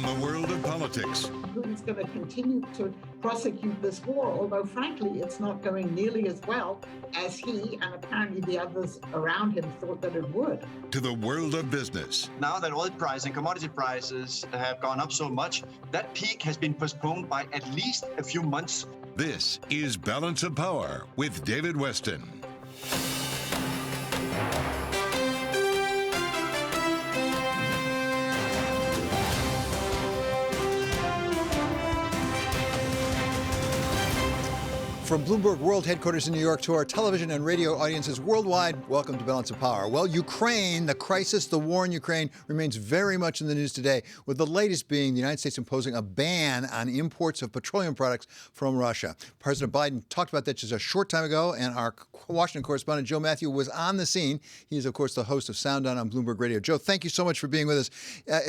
From the world of politics. Putin's going to continue to prosecute this war, although frankly, it's not going nearly as well as he and apparently the others around him thought that it would. To the world of business. Now that oil price and commodity prices have gone up so much, that peak has been postponed by at least a few months. This is Balance of Power with David Westin. From Bloomberg World Headquarters in New York to our television and radio audiences worldwide, welcome to Balance of Power. Well, Ukraine, the crisis, the war in Ukraine remains very much in the news today, with the latest being the United States imposing a ban on imports of petroleum products from Russia. President Biden talked about that just a short time ago, and our Washington correspondent Joe Matthew was on the scene. He is, of course, the host of Sound On Bloomberg Radio. Joe, thank you so much for being with us.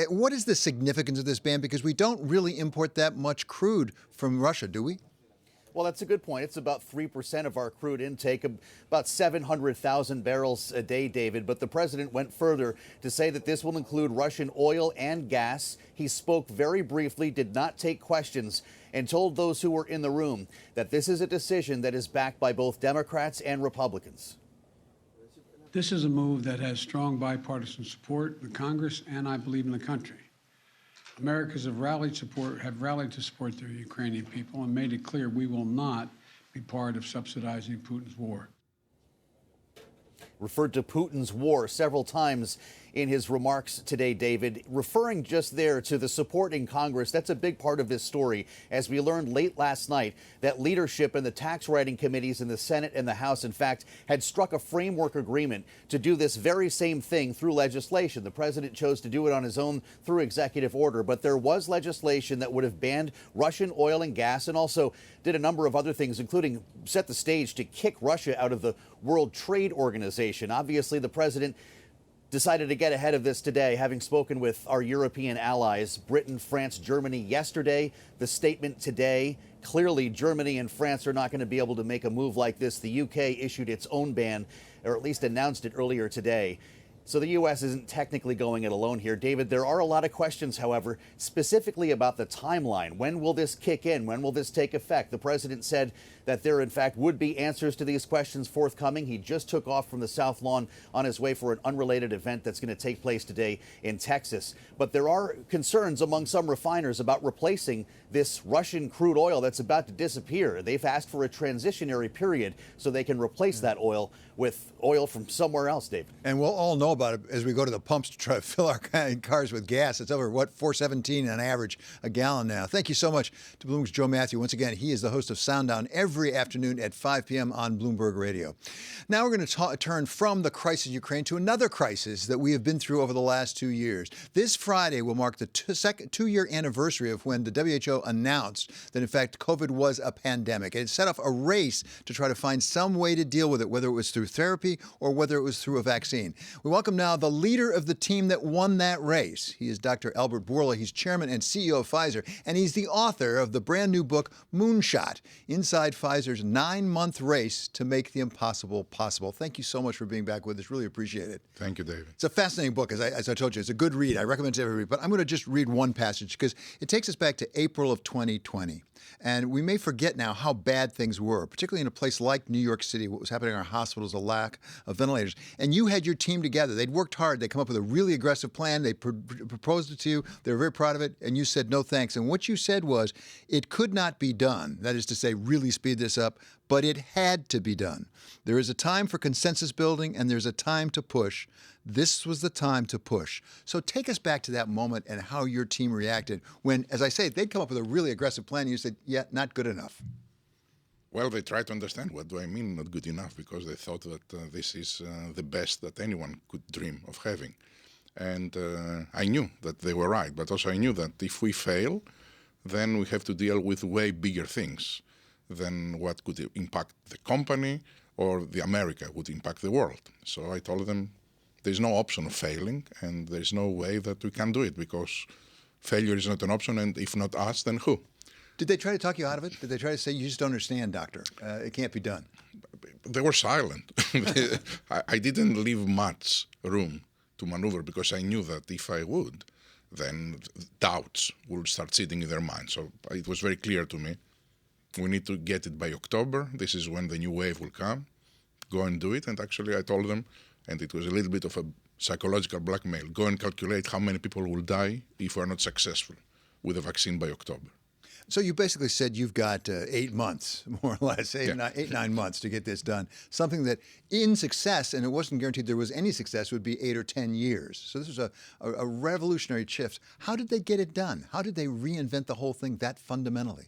What is the significance of this ban? Because we don't really import that much crude from Russia, do we? Well, that's a good point. It's about 3% of our crude intake, about 700,000 barrels a day, David. But the president went further to say that this will include Russian oil and gas. He spoke very briefly, did not take questions, and told those who were in the room that this is a decision that is backed by both Democrats and Republicans. This is a move that has strong bipartisan support in the Congress and, I believe, in the country. Americans have rallied to support their Ukrainian people and made it clear we will not be part of subsidizing Putin's war. Referred to Putin's war several times in his remarks today, David, referring just there to the support in Congress. That's a big part of this story, as we learned late last night that leadership in the tax writing committees in the Senate and the House, in fact, had struck a framework agreement to do this very same thing through legislation. The president chose to do it on his own through executive order, but there was legislation that would have banned Russian oil and gas and also did a number of other things, including set the stage to kick Russia out of the World Trade Organization. Obviously, the president decided to get ahead of this today, having spoken with our European allies, Britain, France, Germany yesterday. The statement today, clearly Germany and France are not going to be able to make a move like this. The UK issued its own ban, or at least announced it earlier today. So the U.S. isn't technically going it alone here. David, there are a lot of questions, however, specifically about the timeline. When will this kick in? When will this take effect? The president said that there, in fact, would be answers to these questions forthcoming. He just took off from the South Lawn on his way for an unrelated event that's going to take place today in Texas. But there are concerns among some refiners about replacing this Russian crude oil that's about to disappear. They've asked for a transitionary period so they can replace that oil with oil from somewhere else, David. And we'll all know about it as we go to the pumps to try to fill our cars with gas. It's over, $4.17 on average a gallon now. Thank you so much to Bloomberg's Joe Matthew. Once again, he is the host of Sound On every afternoon at 5 p.m. on Bloomberg Radio. Now we're going to turn from the crisis in Ukraine to another crisis that we have been through over the last 2 years. This Friday will mark the two-year anniversary of when the WHO announced that, in fact, COVID was a pandemic. And it set off a race to try to find some way to deal with it, whether it was through therapy or whether it was through a vaccine. We welcome now the leader of the team that won that race. He is Dr. Albert Bourla. He's chairman and CEO of Pfizer, and he's the author of the brand new book, Moonshot, Inside Pfizer's 9-month race to make the impossible possible. Thank you so much for being back with us. Really appreciate it. Thank you, David. It's a fascinating book, as I told you. It's a good read. I recommend it to everybody. But I'm going to just read one passage because it takes us back to April of 2020. And we may forget now how bad things were, particularly in a place like New York City. What was happening in our hospitals, a lack of ventilators. And you had your team together. They'd worked hard. They come up with a really aggressive plan. They proposed it to you. They were very proud of it. And you said, no thanks. And what you said was, it could not be done. That is to say, really speed this up. But it had to be done. There is a time for consensus building, and there's a time to push. This was the time to push. So take us back to that moment and how your team reacted when, as I say, they'd come up with a really aggressive plan and you said, yeah, not good enough. Well, they tried to understand what do I mean not good enough, because they thought that this is the best that anyone could dream of having. And I knew that they were right, but also I knew that if we fail, then we have to deal with way bigger things than what could impact the company or the America would impact the world. So I told them, there's no option of failing, and there's no way that we can do it, because failure is not an option, and if not us, then who? Did they try to talk you out of it? Did they try to say, you just don't understand, doctor? It can't be done? They were silent. I didn't leave much room to maneuver, because I knew that if I would, then doubts will start sitting in their minds. So it was very clear to me, we need to get it by October. This is when the new wave will come. Go and do it. And actually I told them, and it was a little bit of a psychological blackmail, go and calculate how many people will die if we're not successful with the vaccine by October. So you basically said you've got 8 months, more or less, 9 months to get this done. Something that in success, and it wasn't guaranteed there was any success, would be 8 or 10 years. So this was a revolutionary shift. How did they get it done? How did they reinvent the whole thing that fundamentally?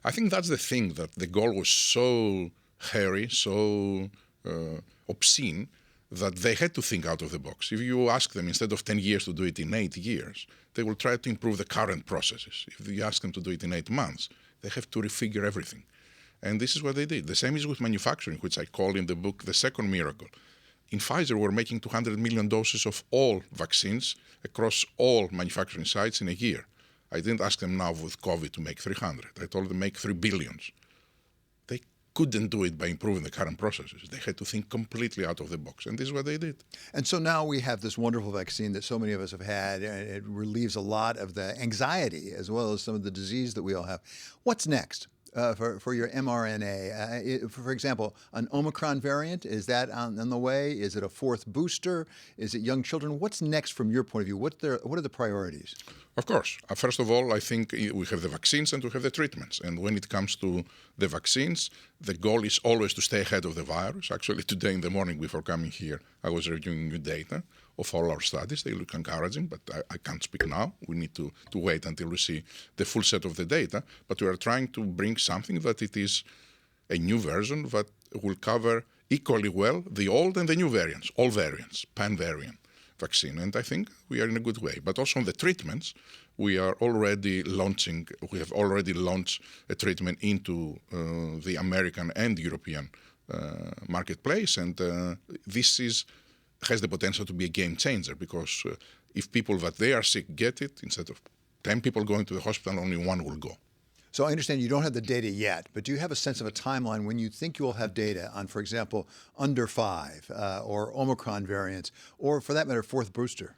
I think that's the thing, that the goal was so hairy, so obscene, that they had to think out of the box. If you ask them, instead of 10 years to do it in 8 years, they will try to improve the current processes. If you ask them to do it in 8 months, they have to refigure everything. And this is what they did. The same is with manufacturing, which I call in the book the second miracle. In Pfizer, we're making 200 million doses of all vaccines across all manufacturing sites in a year. I didn't ask them now with COVID to make 300. I told them make 3 billions. They couldn't do it by improving the current processes. They had to think completely out of the box, and this is what they did. And so now we have this wonderful vaccine that so many of us have had, and it relieves a lot of the anxiety as well as some of the disease that we all have. What's next for your mRNA? For example, an Omicron variant, is that on the way? Is it a fourth booster? Is it young children? What's next from your point of view? What are the priorities? Of course. First of all, I think we have the vaccines and we have the treatments. And when it comes to the vaccines, the goal is always to stay ahead of the virus. Actually, today in the morning before coming here, I was reviewing new data of all our studies. They look encouraging, but I can't speak now. We need to wait until we see the full set of the data. But we are trying to bring something that it is a new version that will cover equally well the old and the new variants, all variants, pan-variant vaccine, and I think we are in a good way. But also on the treatments, we have already launched a treatment into the American and European marketplace, and this has the potential to be a game changer, because if people that they are sick get it, instead of 10 people going to the hospital, only 1 will go. So I understand you don't have the data yet, but do you have a sense of a timeline when you think you will have data on, for example, under 5 or Omicron variants, or for that matter, fourth booster?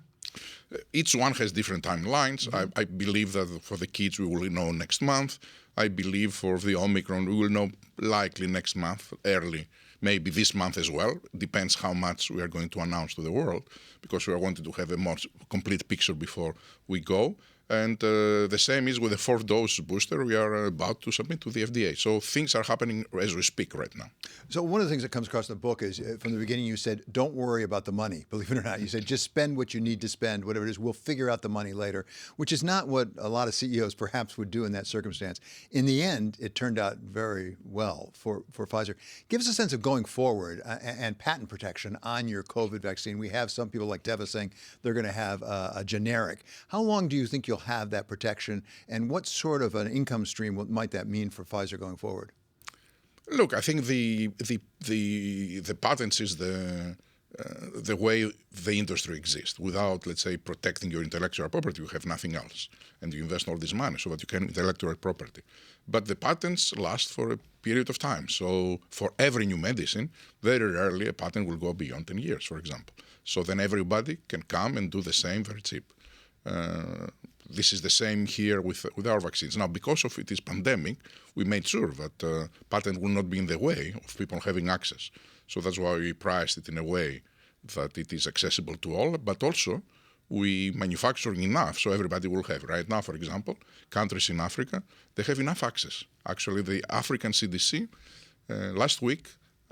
Each one has different timelines. Mm-hmm. I believe that for the kids we will know next month. I believe for the Omicron we will know likely next month, early, maybe this month as well. Depends how much we are going to announce to the world, because we are wanting to have a more complete picture before we go. And the same is with the 4th dose booster we are about to submit to the FDA. So things are happening as we speak right now. So one of the things that comes across in the book is, from the beginning you said, don't worry about the money, believe it or not. You said, just spend what you need to spend, whatever it is, we'll figure out the money later, which is not what a lot of CEOs perhaps would do in that circumstance. In the end, it turned out very well for Pfizer. Give us a sense of going forward and patent protection on your COVID vaccine. We have some people like Teva saying they're going to have a generic. How long do you think you'll have that protection, and what sort of an income stream might that mean for Pfizer going forward? Look, I think the patents is the way the industry exists. Without, let's say, protecting your intellectual property, you have nothing else, and you invest all this money so that you can intellectual property. But the patents last for a period of time. So for every new medicine, very rarely a patent will go beyond 10 years, for example. So then everybody can come and do the same very cheap. This is the same here with our vaccines. Now, because of it is pandemic, we made sure that patent will not be in the way of people having access. So that's why we priced it in a way that it is accessible to all, but also we manufacture enough so everybody will have. Right now, for example, countries in Africa, they have enough access. Actually, the African CDC last week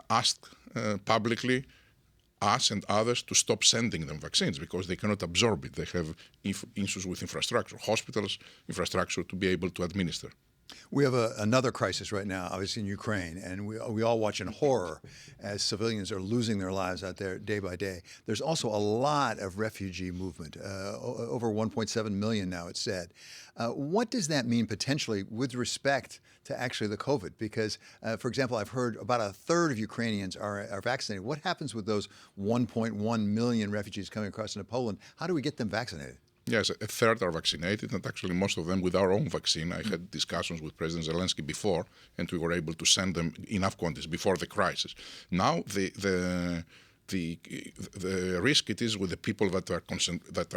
asked publicly us and others to stop sending them vaccines because they cannot absorb it. They have issues with infrastructure, hospitals, infrastructure to be able to administer. We have another crisis right now, obviously in Ukraine, and we all watch in horror as civilians are losing their lives out there day by day. There's also a lot of refugee movement, over 1.7 million now, it's said. What does that mean potentially with respect to actually the COVID? Because, for example, I've heard about a third of Ukrainians are vaccinated. What happens with those 1.1 million refugees coming across into Poland? How do we get them vaccinated? Yes, a third are vaccinated, and actually most of them with our own vaccine. I had discussions with President Zelensky before, and we were able to send them enough quantities before the crisis. Now the the risk it is with the people that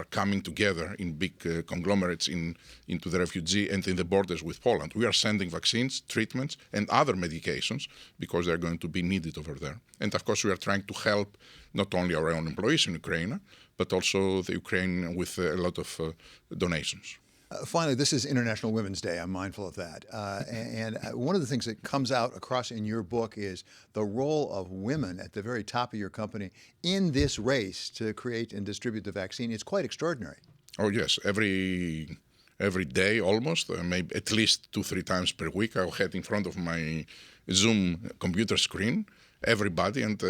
are coming together in big conglomerates into the refugee and in the borders with Poland. We are sending vaccines, treatments, and other medications because they're going to be needed over there. And of course, we are trying to help not only our own employees in Ukraine, but also the Ukraine with a lot of donations. Finally, this is International Women's Day. I'm mindful of that. And one of the things that comes out across in your book is the role of women at the very top of your company in this race to create and distribute the vaccine. It's quite extraordinary. Oh, yes. Every day almost, maybe at least 2-3 times per week, I'll head in front of my Zoom computer screen. Everybody, and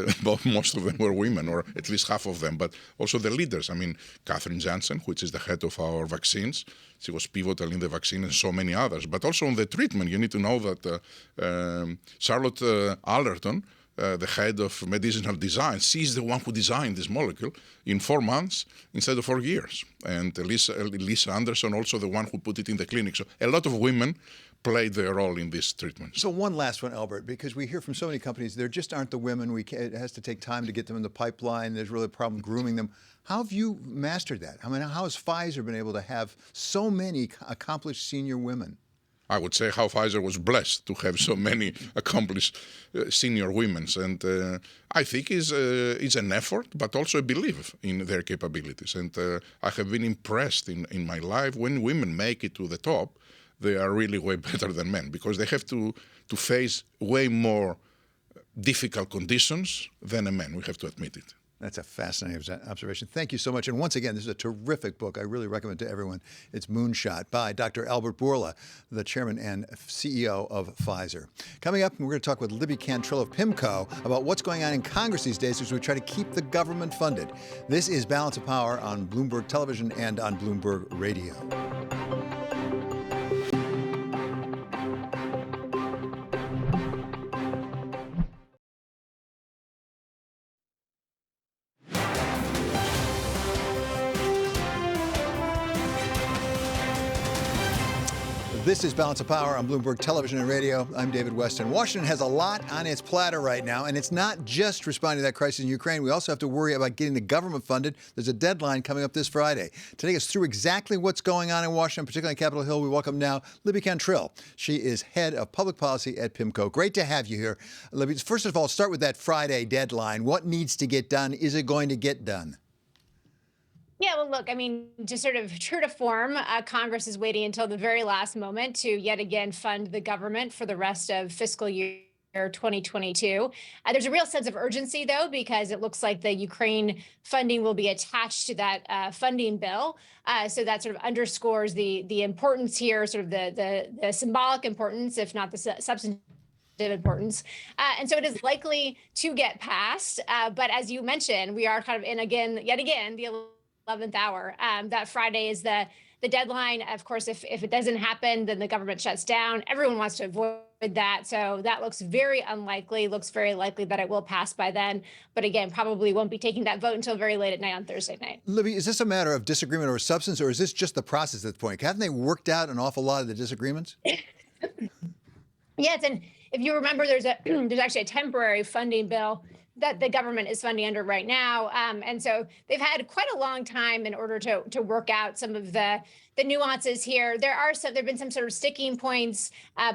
most of them were women, or at least half of them, but also the leaders. I mean, Catherine Jansen, which is the head of our vaccines, she was pivotal in the vaccine, and so many others. But also on the treatment, you need to know that Charlotte Allerton, the head of medicinal design, she's the one who designed this molecule in 4 months instead of 4 years. And Lisa Anderson, also the one who put it in the clinic. So a lot of women played their role in this treatment. So one last one, Albert, because we hear from so many companies, there just aren't the women. It has to take time to get them in the pipeline. There's really a problem grooming them. How have you mastered that? I mean, how has Pfizer been able to have so many accomplished senior women? I would say how Pfizer was blessed to have so many accomplished senior women. And I think it's an effort, but also a belief in their capabilities. And I have been impressed in my life when women make it to the top. They are really way better than men because they have to face way more difficult conditions than a man. We have to admit it. That's a fascinating observation. Thank you so much. And once again, this is a terrific book. I really recommend it to everyone. It's Moonshot by Dr. Albert Bourla, the chairman and CEO of Pfizer. Coming up, we're going to talk with Libby Cantrill of Pimco about what's going on in Congress these days as we try to keep the government funded. This is Balance of Power on Bloomberg Television and on Bloomberg Radio. This is Balance of Power on Bloomberg Television and Radio. I'm David Westin. Washington has a lot on its platter right now, and it's not just responding to that crisis in Ukraine. We also have to worry about getting the government funded. There's a deadline coming up this Friday. To take us through exactly what's going on in Washington, particularly on Capitol Hill, we welcome now Libby Cantrill. She is head of public policy at Pimco. Great to have you here. Libby, first of all, start with that Friday deadline. What needs to get done? Is it going to get done? Yeah, well, look, I mean, just sort of true to form, Congress is waiting until the very last moment to yet again fund the government for the rest of fiscal year 2022. There's a real sense of urgency, though, because it looks like the Ukraine funding will be attached to that funding bill. So that sort of underscores the importance here, sort of the symbolic importance, if not the substantive importance. And so it is likely to get passed. But as you mentioned, we are kind of yet again, the 11th hour. That Friday is the deadline. Of course, if it doesn't happen, then the government shuts down. Everyone wants to avoid that. So that looks very unlikely, looks very likely that it will pass by then. But again, probably won't be taking that vote until very late at night on Thursday night. Libby, is this a matter of disagreement over substance, or is this just the process at this point? Haven't they worked out an awful lot of the disagreements? Yes, and if you remember, there's actually a temporary funding bill that the government is funding under right now. And so they've had quite a long time in order to work out some of the nuances here. There have been some sort of sticking points,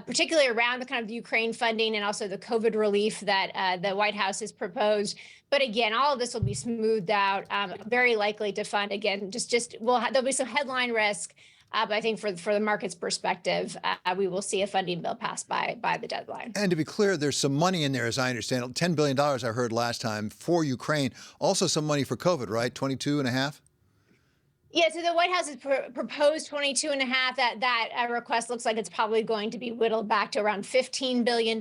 particularly around the kind of the Ukraine funding and also the COVID relief that the White House has proposed. But again, all of this will be smoothed out, very likely to fund again. There'll be some headline risk. But I think for the market's perspective, we will see a funding bill passed by the deadline. And to be clear, there's some money in there, as I understand it. $10 billion I heard last time for Ukraine. Also some money for COVID, right? 22.5? Yeah, so the White House has proposed 22.5. That request looks like it's probably going to be whittled back to around $15 billion.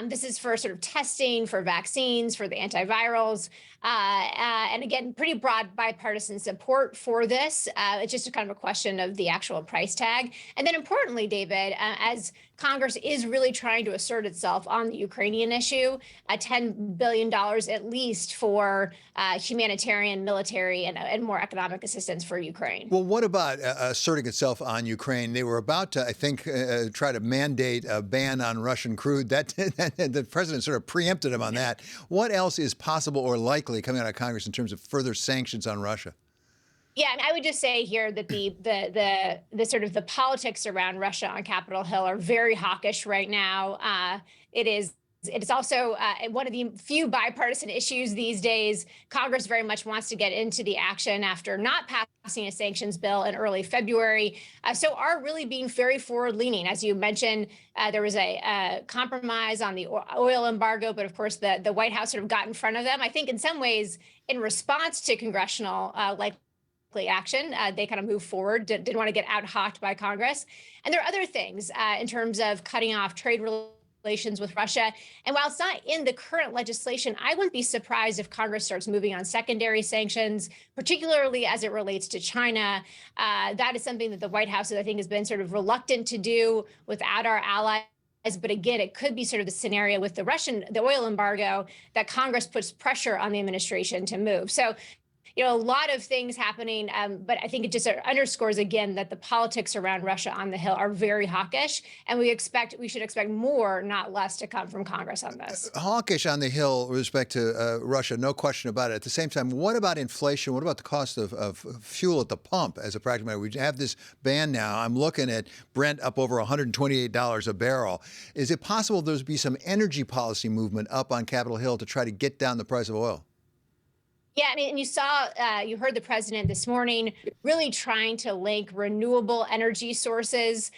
This is for sort of testing, for vaccines, for the antivirals. And again, pretty broad bipartisan support for this. It's just a kind of a question of the actual price tag. And then importantly, David, as Congress is really trying to assert itself on the Ukrainian issue, $10 billion at least for humanitarian, military, and more economic assistance for Ukraine. Well, what about asserting itself on Ukraine? They were about to, I think, try to mandate a ban on Russian crude. The president sort of preempted him on that. What else is possible or likely coming out of Congress in terms of further sanctions on Russia? Yeah, and I would just say here that the sort of the politics around Russia on Capitol Hill are very hawkish right now. It is also one of the few bipartisan issues these days. Congress very much wants to get into the action after not passing a sanctions bill in early February. So are really being very forward-leaning. As you mentioned, there was a compromise on the oil embargo, but of course the White House sort of got in front of them. I think in some ways, in response to congressional likely action, they kind of moved forward, didn't want to get out-hawked by Congress. And there are other things in terms of cutting off trade relations with Russia. And while it's not in the current legislation, I wouldn't be surprised if Congress starts moving on secondary sanctions, particularly as it relates to China. That is something that the White House, I think, has been sort of reluctant to do without our allies. But again, it could be sort of the scenario with the oil embargo that Congress puts pressure on the administration to move. So, a lot of things happening, but I think it just underscores again that the politics around Russia on the Hill are very hawkish, and we should expect more, not less, to come from Congress on this. Hawkish on the Hill with respect to Russia, no question about it. At the same time, what about inflation? What about the cost of fuel at the pump as a practical matter? We have this ban now. I'm looking at Brent up over $128 a barrel. Is it possible there's be some energy policy movement up on Capitol Hill to try to get down the price of oil? Yeah, I mean, and you heard the president this morning really trying to link renewable energy sources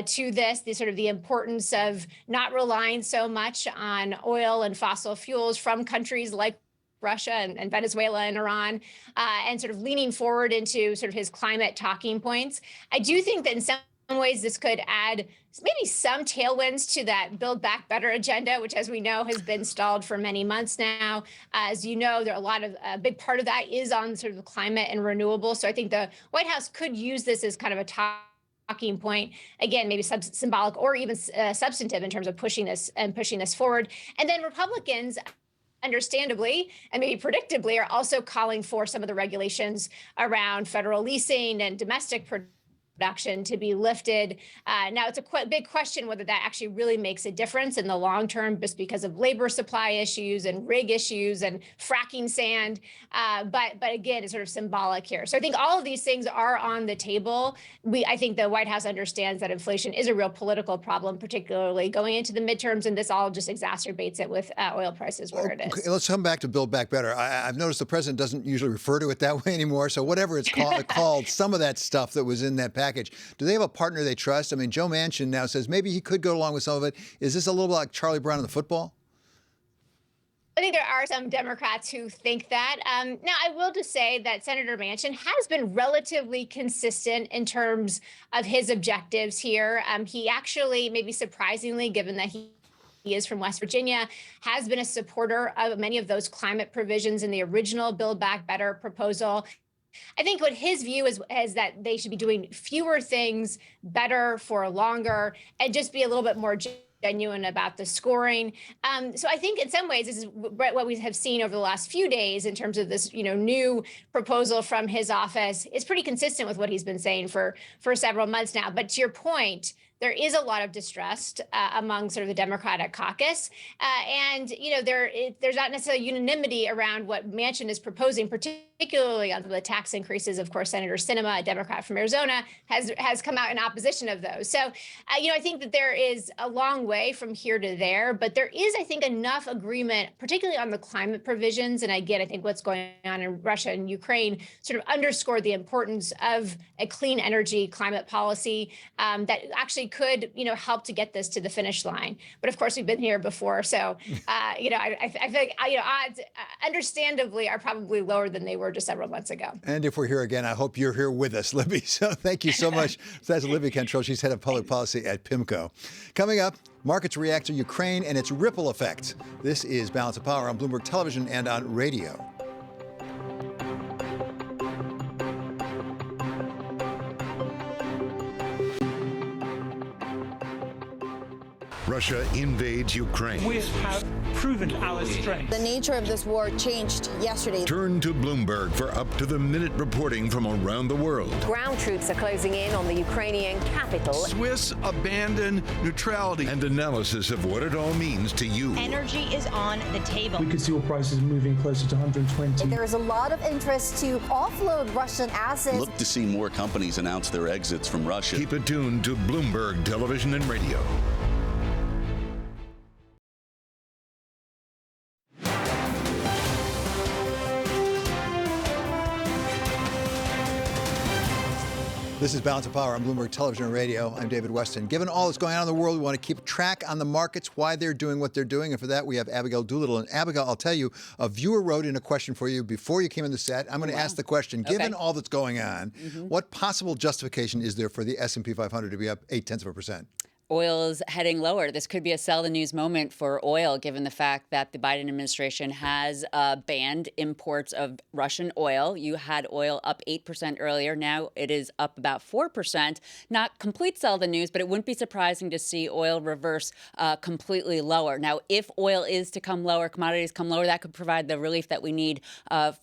to this, the importance of not relying so much on oil and fossil fuels from countries like Russia and Venezuela and Iran, and sort of leaning forward into sort of his climate talking points. I do think that in some ways this could add maybe some tailwinds to that Build Back Better agenda, which, as we know, has been stalled for many months now. As you know, there are a big part of that is on sort of climate and renewables. So I think the White House could use this as kind of a talking point, again, maybe symbolic or even substantive in terms of pushing this forward. And then Republicans, understandably and maybe predictably, are also calling for some of the regulations around federal leasing and domestic production to be lifted. Now, it's a big question whether that actually really makes a difference in the long term, just because of labor supply issues and rig issues and fracking sand. But again, it's sort of symbolic here. So I think all of these things are on the table. I think the White House understands that inflation is a real political problem, particularly going into the midterms, and this all just exacerbates it with oil prices where it is. Okay, let's come back to Build Back Better. I've noticed the president doesn't usually refer to it that way anymore. So whatever it's called, some of that stuff that was in that package, do they have a partner they trust? I mean, Joe Manchin now says maybe he could go along with some of it. Is this a little like Charlie Brown in the football? I think there are some Democrats who think that. Now, I will just say that Senator Manchin has been relatively consistent in terms of his objectives here. He actually, maybe surprisingly, given that he is from West Virginia, has been a supporter of many of those climate provisions in the original Build Back Better proposal. I think what his view is that they should be doing fewer things better for longer and just be a little bit more genuine about the scoring. So I think in some ways this is what we have seen over the last few days in terms of this, new proposal from his office is pretty consistent with what he's been saying for several months now. But to your point, there is a lot of distrust among sort of the Democratic caucus. And, there's not necessarily unanimity around what Manchin is proposing, particularly on the tax increases. Of course, Senator Sinema, a Democrat from Arizona, has come out in opposition of those. So, I think that there is a long way from here to there, but there is, I think, enough agreement, particularly on the climate provisions. And again, I think what's going on in Russia and Ukraine sort of underscored the importance of a clean energy climate policy that actually could, help to get this to the finish line. But of course, we've been here before. So, I feel like, odds understandably are probably lower than they were just several months ago. And if we're here again, I hope you're here with us, Libby. So thank you so much. That's Libby Cantrell. She's head of public policy at Pimco. Coming up, markets react to Ukraine and its ripple effect. This is Balance of Power on Bloomberg Television and on radio. Russia invades Ukraine. We have proven our strength. The nature of this war changed yesterday. Turn to Bloomberg for up-to-the-minute reporting from around the world. Ground troops are closing in on the Ukrainian capital. Swiss abandon neutrality. And analysis of what it all means to you. Energy is on the table. We could see oil prices moving closer to 120. There is a lot of interest to offload Russian assets. Look to see more companies announce their exits from Russia. Keep it tuned to Bloomberg Television and Radio. This is Balance of Power on Bloomberg Television and Radio. I'm David Westin. Given all that's going on in the world, we want to keep track on the markets, why they're doing what they're doing. And for that, we have Abigail Doolittle. And Abigail, I'll tell you, a viewer wrote in a question for you before you came in the set. I'm going to ask the question, given all that's going on, what possible justification is there for the S&P 500 to be up 0.8%? Oil is heading lower. This could be a sell the news moment for oil, given the fact that the Biden administration has banned imports of Russian oil. You had oil up 8% earlier. Now it is up about 4%. Not complete sell the news, but it wouldn't be surprising to see oil reverse completely lower. Now, if oil is to come lower, commodities come lower, that could provide the relief that we need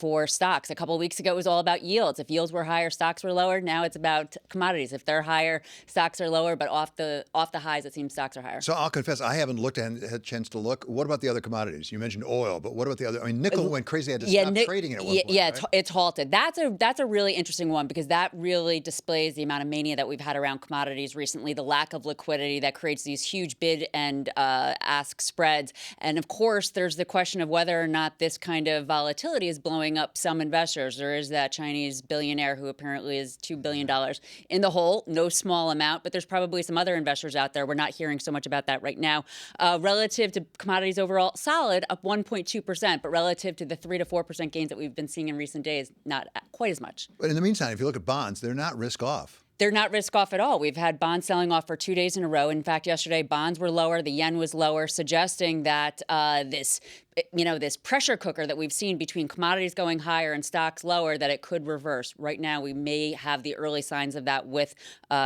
for stocks. A couple of weeks ago, it was all about yields. If yields were higher, stocks were lower. Now it's about commodities. If they're higher, stocks are lower, but off the highs, it seems stocks are higher. So I'll confess, I haven't looked and had a chance to look. What about the other commodities? You mentioned oil, but what about the other? I mean, nickel went crazy. Had to stop trading it at one point. Yeah, right? it's halted. That's a really interesting one because that really displays the amount of mania that we've had around commodities recently, the lack of liquidity that creates these huge bid and ask spreads. And of course, there's the question of whether or not this kind of volatility is blowing up some investors. There is that Chinese billionaire who apparently is $2 billion in the hole, no small amount, but there's probably some other investors out there. We're not hearing so much about that right now. Relative to commodities overall, solid, up 1.2%, but relative to the 3 to 4% gains that we've been seeing in recent days, not quite as much. But in the meantime, if you look at bonds, they're not risk off. They're not risk off at all. We've had bonds selling off for 2 days in a row. In fact, yesterday, bonds were lower, the yen was lower, suggesting that this pressure cooker that we've seen between commodities going higher and stocks lower, that it could reverse. Right now, we may have the early signs of that with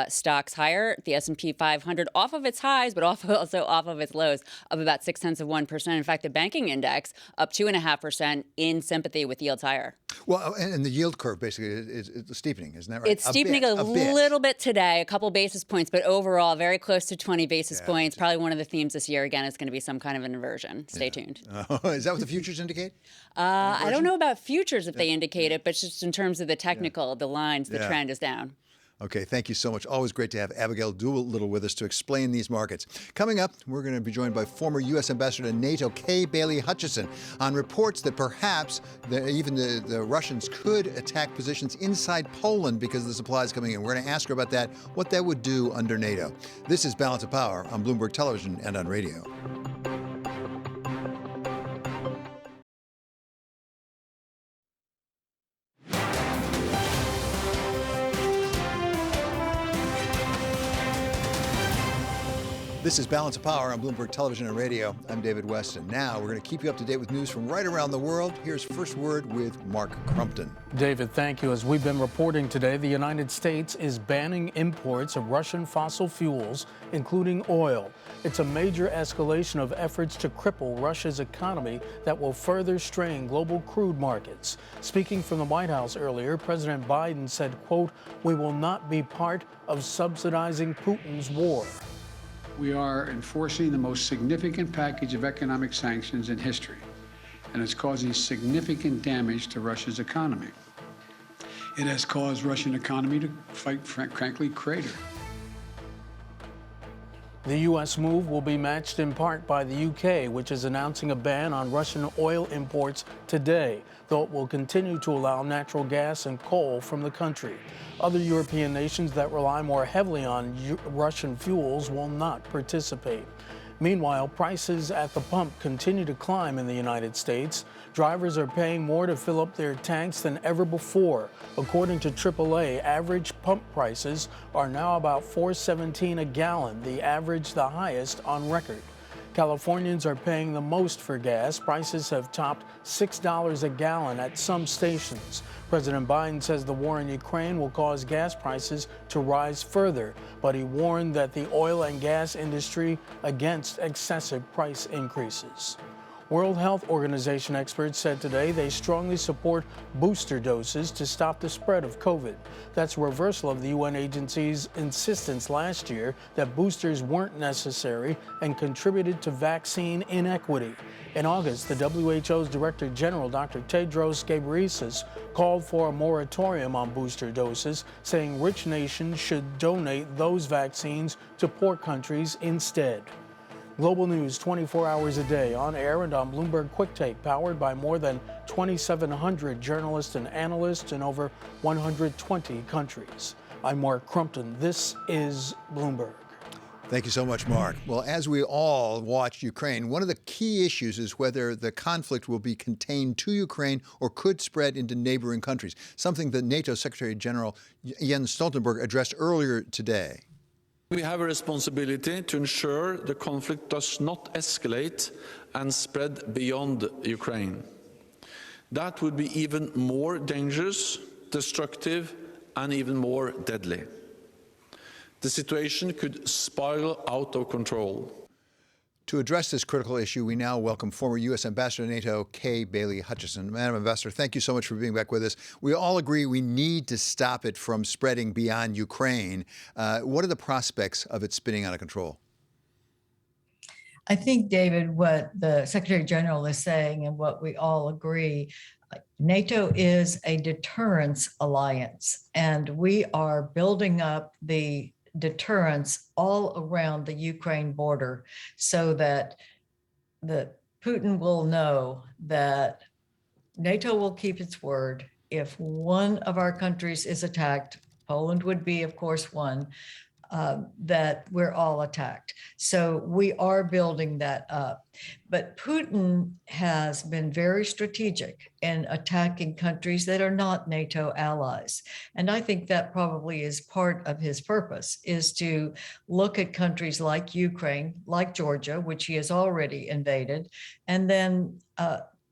stocks higher. The S&P 500 off of its highs, but also off of its lows, of about 0.6%. In fact, the banking index up 2.5% in sympathy with yields higher. Well, and the yield curve basically is steepening, isn't that right? It's steepening a little bit today, a couple basis points, but overall very close to 20 basis points. Probably one of the themes this year, again, is going to be some kind of an inversion. Stay tuned. Is that what the futures indicate? I don't know about futures if they indicate it, but just in terms of the technical, the lines, the trend is down. Okay, thank you so much. Always great to have Abigail Doolittle with us to explain these markets. Coming up, we're going to be joined by former U.S. Ambassador to NATO, Bailey Hutchison, on reports that perhaps even the Russians could attack positions inside Poland because of the supplies coming in. We're going to ask her about that, what that would do under NATO. This is Balance of Power on Bloomberg Television and on radio. This is Balance of Power on Bloomberg Television and Radio. I'm David Westin. Now we're going to keep you up to date with news from right around the world. Here's First Word with Mark Crumpton. David, thank you. As we've been reporting today, the United States is banning imports of Russian fossil fuels, including oil. It's a major escalation of efforts to cripple Russia's economy that will further strain global crude markets. Speaking from the White House earlier, President Biden said, quote, "We will not be part of subsidizing Putin's war." We are enforcing the most significant package of economic sanctions in history, and it's causing significant damage to Russia's economy. It has caused Russian economy to, frankly, crater. The U.S. move will be matched in part by the U.K., which is announcing a ban on Russian oil imports today, though it will continue to allow natural gas and coal from the country. Other European nations that rely more heavily on Russian fuels will not participate. Meanwhile, prices at the pump continue to climb in the United States. Drivers are paying more to fill up their tanks than ever before. According to AAA, average pump prices are now about $4.17 a gallon, the highest on record. Californians are paying the most for gas. Prices have topped $6 a gallon at some stations. President Biden says the war in Ukraine will cause gas prices to rise further, but he warned that the oil and gas industry against excessive price increases. World Health Organization experts said today they strongly support booster doses to stop the spread of COVID. That's a reversal of the UN agency's insistence last year that boosters weren't necessary and contributed to vaccine inequity. In August, the WHO's Director General, Dr. Tedros Ghebreyesus, called for a moratorium on booster doses, saying rich nations should donate those vaccines to poor countries instead. Global news 24 hours a day, on air and on Bloomberg Quick Take, powered by more than 2,700 journalists and analysts in over 120 countries. I'm Mark Crumpton. This is Bloomberg. Thank you so much, Mark. Well, as we all watch Ukraine, one of the key issues is whether the conflict will be contained to Ukraine or could spread into neighboring countries, something that NATO Secretary General Jens Stoltenberg addressed earlier today. We have a responsibility to ensure the conflict does not escalate and spread beyond Ukraine. That would be even more dangerous, destructive, and even more deadly. The situation could spiral out of control. To address this critical issue, we now welcome former U.S. Ambassador to NATO, Bailey Hutchison. Madam Ambassador, thank you so much for being back with us. We all agree we need to stop it from spreading beyond Ukraine. What are the prospects of it spinning out of control? I think, David, what the Secretary General is saying and what we all agree, NATO is a deterrence alliance, and we are building up the deterrence all around the Ukraine border so that Putin will know that NATO will keep its word. If one of our countries is attacked, Poland would be, of course, one, that we're all attacked. So we are building that up. But Putin has been very strategic in attacking countries that are not NATO allies. And I think that probably is part of his purpose, is to look at countries like Ukraine, like Georgia, which he has already invaded, and then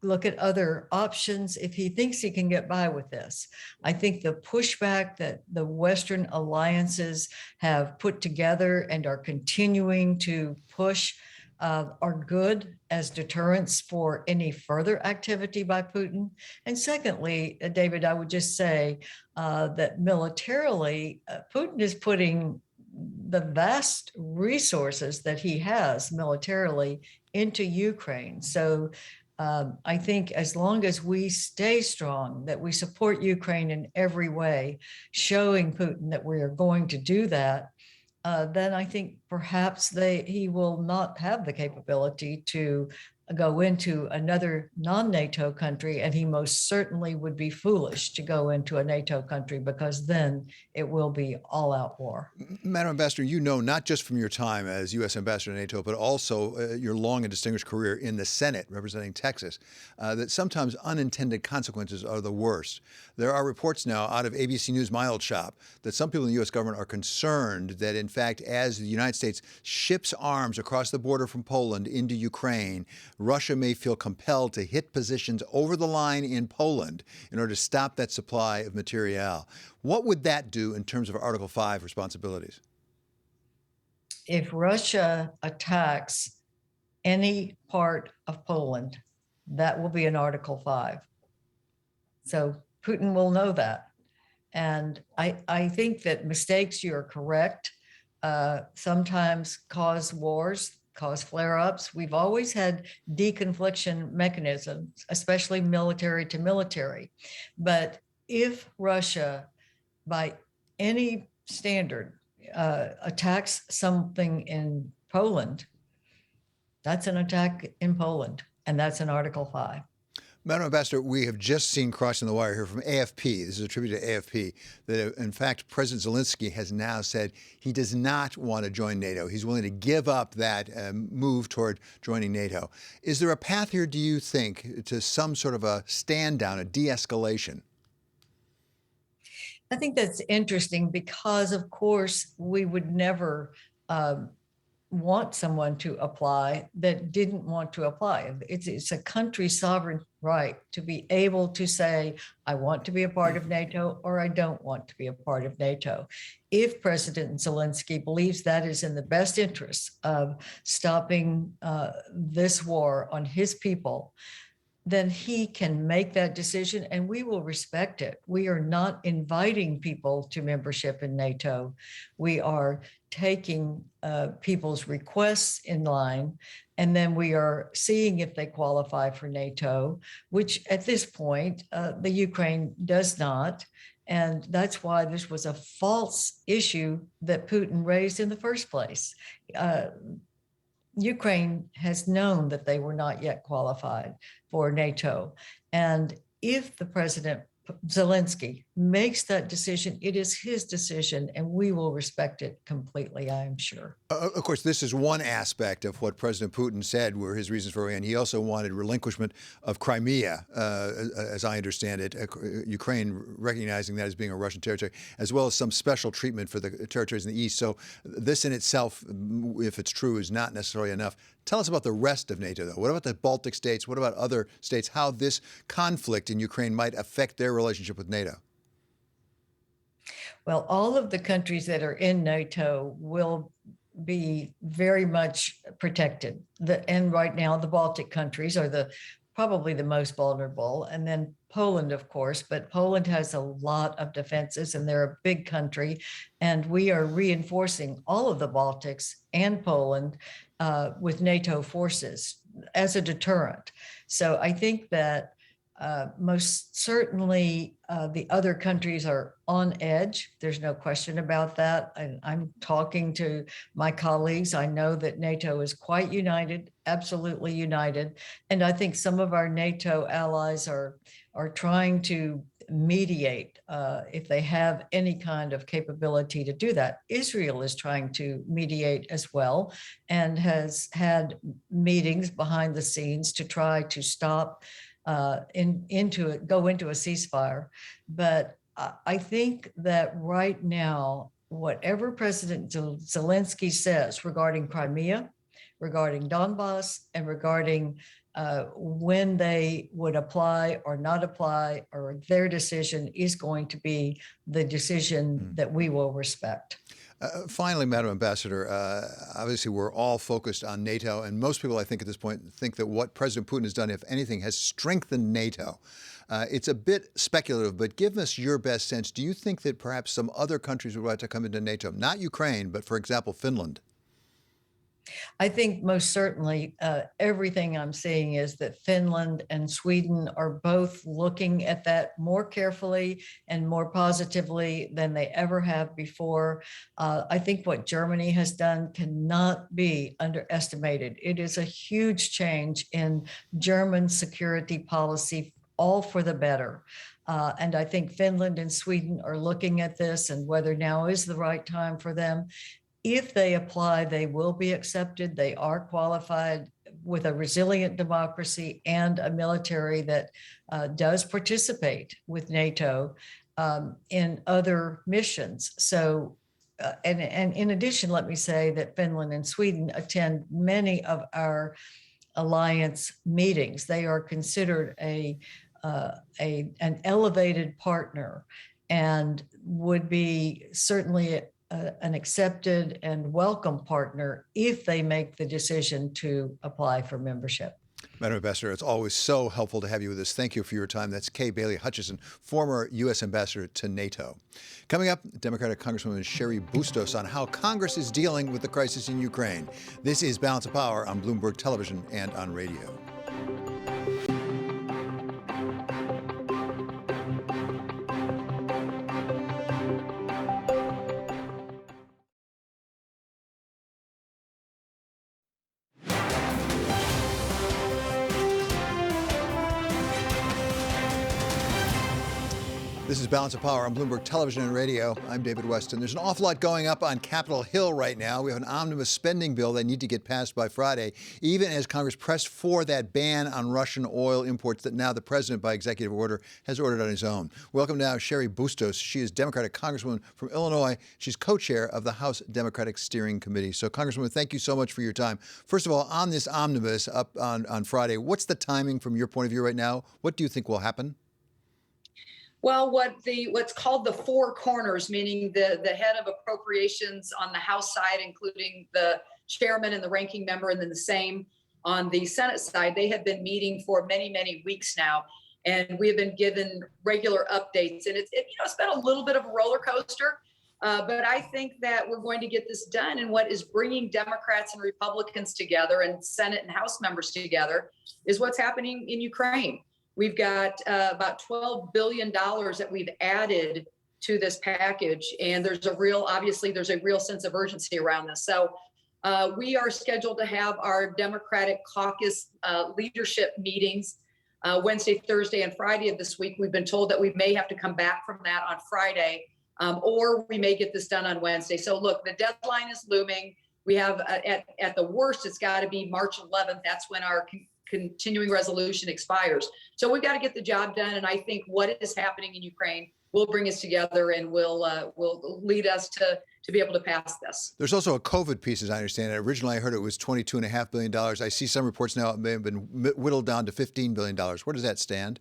look at other options if he thinks he can get by with this. I think the pushback that the Western alliances have put together and are continuing to push are good as deterrents for any further activity by Putin. And secondly, David, I would just say that militarily, Putin is putting the vast resources that he has militarily into Ukraine. So I think as long as we stay strong, that we support Ukraine in every way, showing Putin that we are going to do that, then I think perhaps he will not have the capability to go into another non-NATO country, and he most certainly would be foolish to go into a NATO country, because then it will be all-out war. Madam Ambassador, you know, not just from your time as U.S. Ambassador to NATO, but also your long and distinguished career in the Senate representing Texas, that sometimes unintended consequences are the worst. There are reports now out of ABC News, my old shop, that some people in the U.S. government are concerned that, in fact, as the United States ships arms across the border from Poland into Ukraine, Russia may feel compelled to hit positions over the line in Poland in order to stop that supply of materiel. What would that do in terms of Article 5 responsibilities? If Russia attacks any part of Poland, that will be an Article 5. So Putin will know that. And I think that mistakes, you're correct, sometimes cause wars, cause flare-ups. We've always had deconfliction mechanisms, especially military to military. But if Russia, by any standard, attacks something in Poland, that's an attack in Poland, and that's an Article 5. Madam Ambassador, we have just seen crossing the wire here from AFP, this is a tribute to AFP, that in fact President Zelensky has now said he does not want to join NATO. He's willing to give up that move toward joining NATO. Is there a path here, do you think, to some sort of a stand down, a de-escalation? I think that's interesting because, of course, we would never want someone to apply that didn't want to apply. It's a country's sovereign right to be able to say, I want to be a part of NATO or I don't want to be a part of NATO. If President Zelensky believes that is in the best interest of stopping this war on his people, then he can make that decision and we will respect it. We are not inviting people to membership in NATO. We are taking people's requests in line, and then we are seeing if they qualify for NATO, which at this point, the Ukraine does not. And that's why this was a false issue that Putin raised in the first place. Ukraine has known that they were not yet qualified for NATO. And if the President Zelensky makes that decision, it is his decision, and we will respect it completely, I am sure. Of course, this is one aspect of what President Putin said were his reasons for it, and he also wanted relinquishment of Crimea, as I understand it, Ukraine recognizing that as being a Russian territory, as well as some special treatment for the territories in the east. So this in itself, if it's true, is not necessarily enough. Tell us about the rest of NATO, though. What about the Baltic states? What about other states? How this conflict in Ukraine might affect their relationship with NATO? Well, all of the countries that are in NATO will be very much protected. And right now, the Baltic countries are probably the most vulnerable. And then Poland, of course, but Poland has a lot of defenses and they're a big country. And we are reinforcing all of the Baltics and Poland with NATO forces as a deterrent. So I think that most certainly the other countries are on edge. There's no question about that. And I'm talking to my colleagues. I know that NATO is quite united, absolutely united. And I think some of our NATO allies are trying to mediate if they have any kind of capability to do that. Israel is trying to mediate as well and has had meetings behind the scenes to try to stop go into a ceasefire. But I think that right now, whatever President Zelensky says regarding Crimea, regarding Donbass, and regarding when they would apply or not apply, or their decision is going to be the decision that we will respect. Finally, Madam Ambassador, obviously we're all focused on NATO, and most people, I think, at this point think that what President Putin has done, if anything, has strengthened NATO. It's a bit speculative, but give us your best sense. Do you think that perhaps some other countries would like to come into NATO? Not Ukraine, but, for example, Finland. I think most certainly everything I'm seeing is that Finland and Sweden are both looking at that more carefully and more positively than they ever have before. I think what Germany has done cannot be underestimated. It is a huge change in German security policy, all for the better. And I think Finland and Sweden are looking at this and whether now is the right time for them. If they apply, they will be accepted. They are qualified with a resilient democracy and a military that does participate with NATO in other missions. So, and in addition, let me say that Finland and Sweden attend many of our alliance meetings. They are considered an elevated partner and would be certainly an accepted and welcome partner if they make the decision to apply for membership. Madam Ambassador, it's always so helpful to have you with us. Thank you for your time. That's Bailey Hutchison, former U.S. Ambassador to NATO. Coming up, Democratic Congresswoman Cheri Bustos on how Congress is dealing with the crisis in Ukraine. This is Balance of Power on Bloomberg Television and on radio. The This is Balance of Power on Bloomberg Television and Radio. I'm David Westin. There's an awful lot going up on Capitol Hill right now. We have an omnibus spending bill that need to get passed by Friday, even as Congress pressed for that ban on Russian oil imports that now the president, by executive order, has ordered on his own. Welcome now, Cheri Bustos. She is Democratic Congresswoman from Illinois. She's co-chair of the House Democratic Steering Committee. So, Congresswoman, thank you so much for your time. First of all, on this omnibus up on Friday, what's the timing from your point of view right now? What do you think will happen? Well, what's called the four corners, meaning the head of appropriations on the House side, including the chairman and the ranking member, and then the same on the Senate side, they have been meeting for many, many weeks now, and we have been given regular updates. And it's been a little bit of a roller coaster, but I think that we're going to get this done. And what is bringing Democrats and Republicans together, and Senate and House members together, is what's happening in Ukraine. We've got about $12 billion that we've added to this package, and there's a real sense of urgency around this. So we are scheduled to have our Democratic caucus leadership meetings Wednesday, Thursday, and Friday of this week. We've been told that we may have to come back from that on Friday, or we may get this done on Wednesday. So look, the deadline is looming. We have, at the worst, it's got to be March 11th. That's when our continuing resolution expires. So we've got to get the job done. And I think what is happening in Ukraine will bring us together and will lead us to be able to pass this. There's also a COVID piece, as I understand it. Originally, I heard it was $22.5 billion. I see some reports now it may have been whittled down to $15 billion. Where does that stand?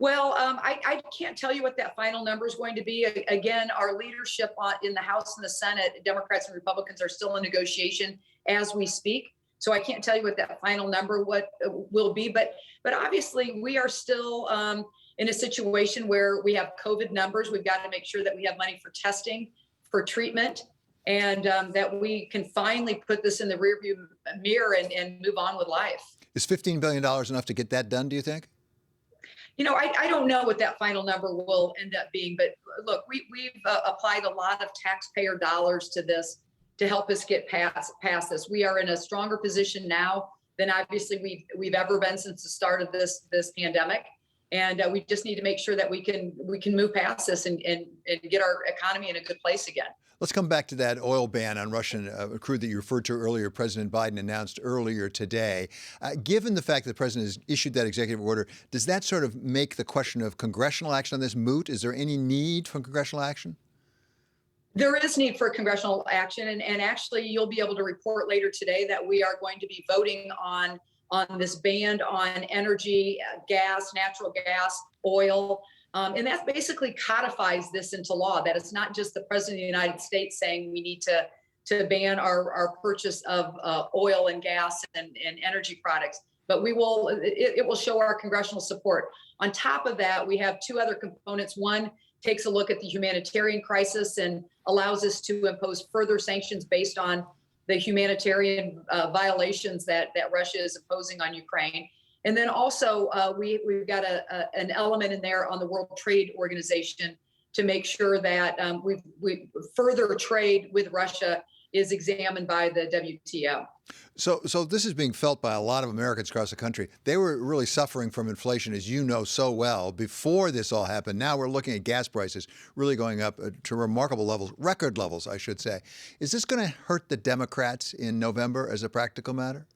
Well, I can't tell you what that final number is going to be. Again, our leadership in the House and the Senate, Democrats and Republicans, are still in negotiation as we speak. So I can't tell you what that final number will be, but obviously we are still in a situation where we have COVID numbers. We've got to make sure that we have money for testing, for treatment, and that we can finally put this in the rearview mirror and move on with life. Is $15 billion enough to get that done, do you think? I don't know what that final number will end up being, but look, we've applied a lot of taxpayer dollars to this to help us get past this. We are in a stronger position now than obviously we've ever been since the start of this pandemic, and we just need to make sure that we can move past this and get our economy in a good place again. Let's come back to that oil ban on Russian crude that you referred to earlier. President Biden announced earlier today. Given the fact that the president has issued that executive order, does that sort of make the question of congressional action on this moot? Is there any need for congressional action? There is need for congressional action, and actually you'll be able to report later today that we are going to be voting on this ban on energy, gas, natural gas, oil, and that basically codifies this into law, that it's not just the president of the United States saying we need to ban our purchase of oil and gas and energy products, but it will show our congressional support. On top of that, we have two other components. One takes a look at the humanitarian crisis and allows us to impose further sanctions based on the humanitarian violations that Russia is imposing on Ukraine. And then also we've got an element in there on the World Trade Organization to make sure that we further trade with Russia is examined by the WTO. So this is being felt by a lot of Americans across the country. They were really suffering from inflation, as you know so well, before this all happened. Now we're looking at gas prices really going up to remarkable levels, record levels, I should say. Is this going to hurt the Democrats in November as a practical matter?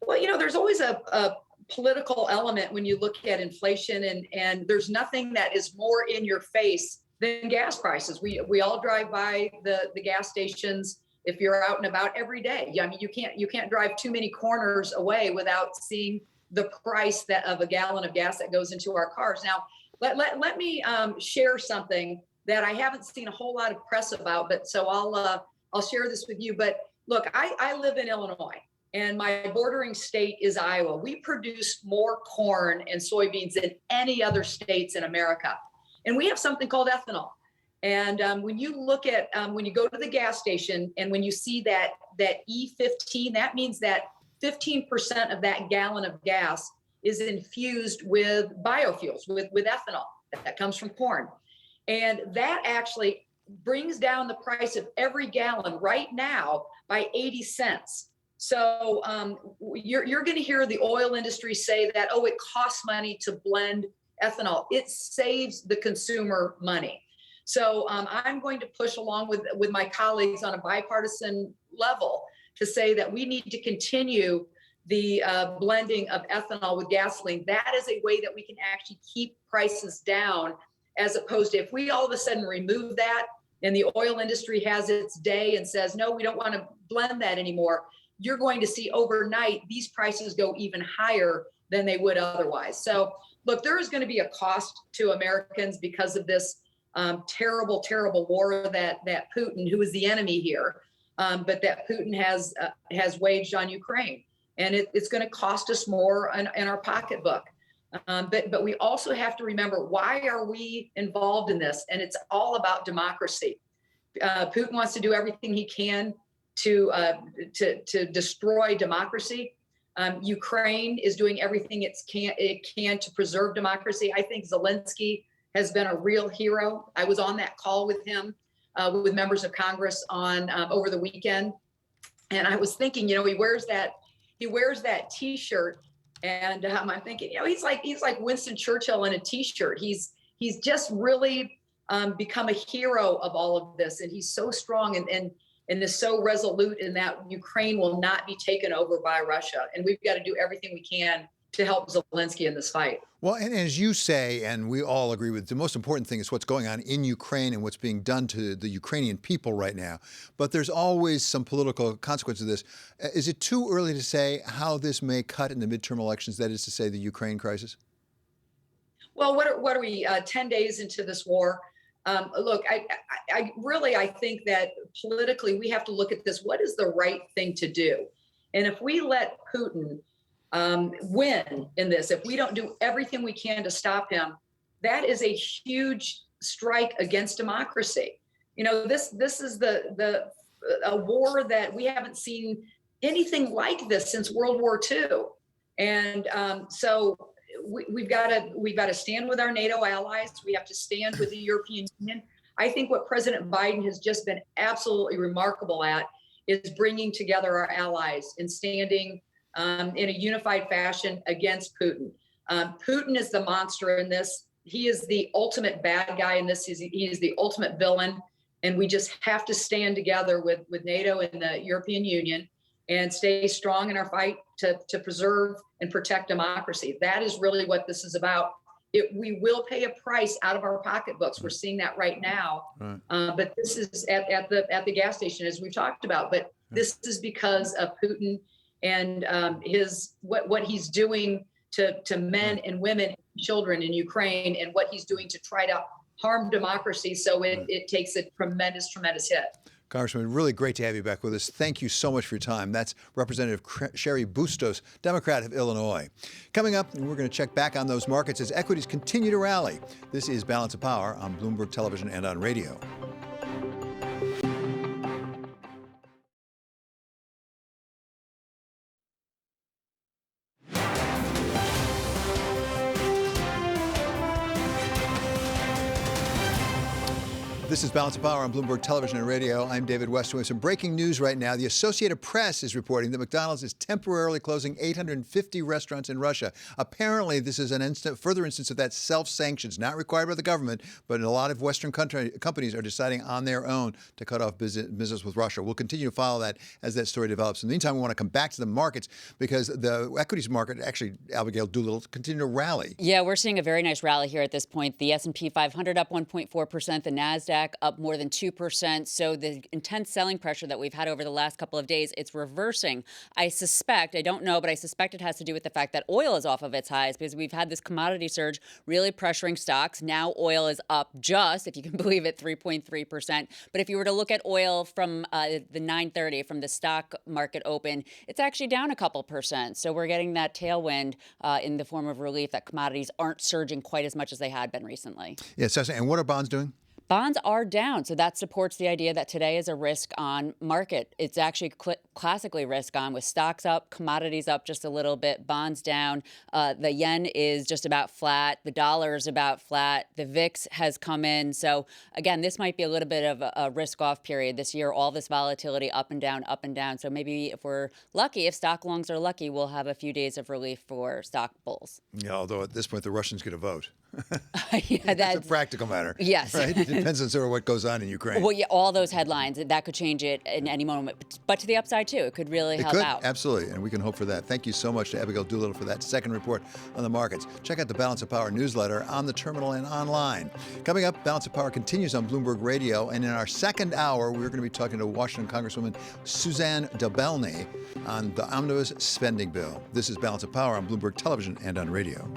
Well, there's always a political element when you look at inflation, and there's nothing that is more in your face than gas prices. We all drive by the gas stations if you're out and about every day. I mean, you can't drive too many corners away without seeing the price of a gallon of gas that goes into our cars. Now, let me share something that I haven't seen a whole lot of press about, but so I'll share this with you. But look, I live in Illinois, and my bordering state is Iowa. We produce more corn and soybeans than any other states in America. And we have something called ethanol. And when you look at, when you go to the gas station and when you see that E15, that means that 15% of that gallon of gas is infused with biofuels, with ethanol that comes from corn. And that actually brings down the price of every gallon right now by 80 cents. So you're going to hear the oil industry say that, oh, it costs money to blend ethanol, it saves the consumer money. So I'm going to push along with my colleagues on a bipartisan level to say that we need to continue the blending of ethanol with gasoline. That is a way that we can actually keep prices down, as opposed to if we all of a sudden remove that and the oil industry has its day and says, no, we don't want to blend that anymore, you're going to see overnight these prices go even higher than they would otherwise. So look, there is going to be a cost to Americans because of this terrible, terrible war that Putin, who is the enemy here, but that Putin has waged on Ukraine. And it's going to cost us more in our pocketbook. But we also have to remember, why are we involved in this? And it's all about democracy. Putin wants to do everything he can to destroy democracy. Ukraine is doing everything it can to preserve democracy. I think Zelensky has been a real hero. I was on that call with him, with members of Congress on over the weekend, and I was thinking, he wears that T-shirt, and I'm thinking, he's like Winston Churchill in a T-shirt. He's just really become a hero of all of this, and he's so strong and is so resolute in that Ukraine will not be taken over by Russia, and we've got to do everything we can to help Zelensky in this fight. Well, and as you say, and we all agree with, the most important thing is what's going on in Ukraine and what's being done to the Ukrainian people right now. But there's always some political consequence of this. Is it too early to say how this may cut in the midterm elections, that is to say, the Ukraine crisis? Well, what are we, 10 days into this war? Look, I think that politically we have to look at this. What is the right thing to do? And if we let Putin win in this, if we don't do everything we can to stop him, that is a huge strike against democracy. This is a war that we haven't seen anything like this since World War II, and so we've got to stand with our NATO allies. We have to stand with the European Union. I think what President Biden has just been absolutely remarkable at is bringing together our allies and standing in a unified fashion against Putin. Putin is the monster in this. He is the ultimate bad guy in this. He is the ultimate villain. And we just have to stand together with NATO and the European Union and stay strong in our fight to preserve and protect democracy. That is really what this is about. We will pay a price out of our pocketbooks. We're seeing that right now. Right. But this is at the gas station, as we've talked about. But this is because of Putin and what he's doing to men and women and children in Ukraine, and what he's doing to try to harm democracy. So it takes a tremendous, tremendous hit. Congressman, really great to have you back with us. Thank you so much for your time. That's Representative Cheri Bustos, Democrat of Illinois. Coming up, we're going to check back on those markets as equities continue to rally. This is Balance of Power on Bloomberg Television and on radio. This is Balance of Power on Bloomberg Television and Radio. I'm David Westin with some breaking news right now. The Associated Press is reporting that McDonald's is temporarily closing 850 restaurants in Russia. Apparently, this is a further instance of that self-sanctions, not required by the government, but a lot of Western companies are deciding on their own to cut off business with Russia. We'll continue to follow that as that story develops. In the meantime, we want to come back to the markets because the equities market, actually, Abigail Doolittle, continue to rally. Yeah, we're seeing a very nice rally here at this point. The S&P 500 up 1.4%, the NASDAQ up more than 2%. So the intense selling pressure that we've had over the last couple of days, it's reversing. I don't know, but I suspect it has to do with the fact that oil is off of its highs because we've had this commodity surge really pressuring stocks. Now oil is up just, if you can believe it, 3.3%. But if you were to look at oil from the 9:30 from the stock market open, it's actually down a couple percent. So we're getting that tailwind in the form of relief that commodities aren't surging quite as much as they had been recently. Yes, and what are bonds doing? Bonds are down, so that supports the idea that today is a risk-on market. It's actually classically risk-on, with stocks up, commodities up just a little bit, bonds down. The yen is just about flat. The dollar is about flat. The VIX has come in. So, again, this might be a little bit of a risk-off period this year, all this volatility up and down, up and down. So maybe if we're lucky, if stock longs are lucky, we'll have a few days of relief for stock bulls. Yeah, although at this point, the Russians get a vote. Yeah, that's a practical matter. Yes. Right? It depends on sort of what goes on in Ukraine. Well, yeah, all those headlines, that could change it in any moment. But to the upside, too. It could really help out. Absolutely. And we can hope for that. Thank you so much to Abigail Doolittle for that second report on the markets. Check out the Balance of Power newsletter on the terminal and online. Coming up, Balance of Power continues on Bloomberg Radio. And in our second hour, we're going to be talking to Washington Congresswoman Suzanne DeBelny on the omnibus spending bill. This is Balance of Power on Bloomberg Television and on radio.